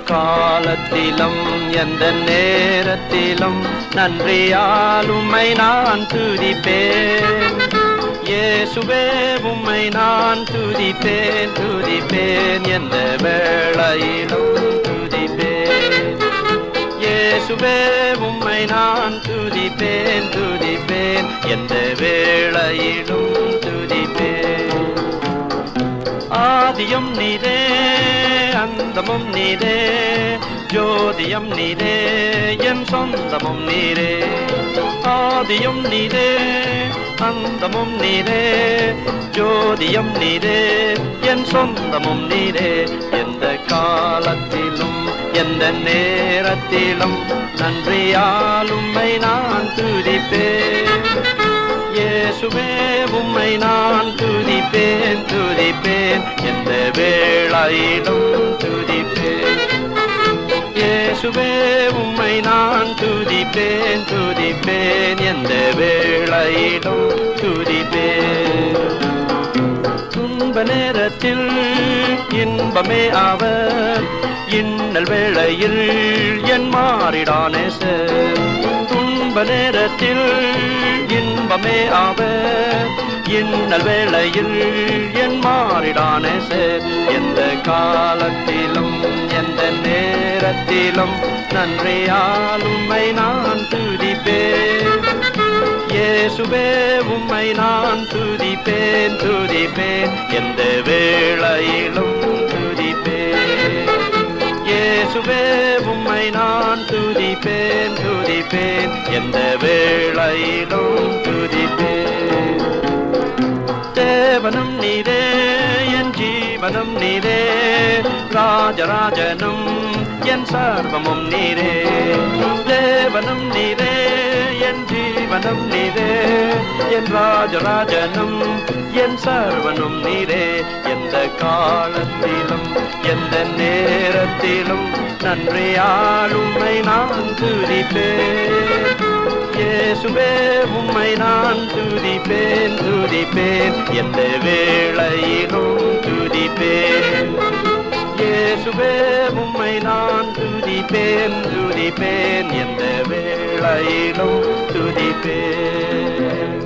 காலத்திலும் எந்த நேரத்திலும் நன்றியால் உம்மை நான் துதிப்பேன். இயேசுவே உம்மை நான் துதிப்பேன் துதிப்பேன், எந்த வேளையிலும் துதிப்பேன். இயேசுவே உம்மை நான் துதிப்பேன் துதிப்பேன், எந்த வேளையிலும் துதிப்பேன். ஆதியும் நீரே அந்தமும் நீரே, ஜோதியம் நீரே என் சொந்தமும் நீரே. ஆதியும் நீரே அந்தமும் நீரே, ஜோதியம் நீரே என் சொந்தமும் நீரே. எந்த காலத்திலும் எந்த நேரத்திலும் நன்றியால் உம்மை நான் துதிப்பேன். இயேசுவே உம்மை நான் துதிப்பேன் துதிப்பேன், எந்த வேளையிலும் துதிப்பேன். இயேசுவே உம்மை நான் துதிப்பேன் துதிப்பேன், எந்த வேளையிலும் துதிப்பேன். துன்ப நேரத்தில் இன்பமே அவர், இன்னல் வேளையில் என் மாறிடானே சார். துன்ப நேரத்தில் இன்பமே அவர், இன்னல் வேளையில் என் மாறிடானே சார். எந்த காலத்திலும் எந்த நேரத்திலும் நன்றியால் உம்மை நான் துதிப்பேன். இயேசுவே உம்மை நான் துதிப்பேன் துதிப்பேன், எந்த வேளையிலும் துதிப்பேன். இயேசுவே உம்மை நான் துதிப்பேன் துதிப்பேன், எந்த வேளையிலும் துதிப்பேன். தேவனும் நீரே என் ஜீவனும் நீரே, ராஜராஜனும் என் சர்வமும் நீரே. தேவனும் நீரே என் ஜீவனும் நீரே, என் ராஜராஜனும் என் சர்வனும் நீரே. எந்த காலத்திலும் எந்த நேரத்திலும் நன்றியால் உம்மை நான் துதிப்பேன். இயேசுவே உம்மை நான் துதிப்பேன் துதிப்பேன், எந்த வேளையிலும் துதிப்பேன். இயேசுவே உம்மை நான் துதிப்பேன் துதிப்பேன், எந்த வேளையிலும் துதிப்பேன்.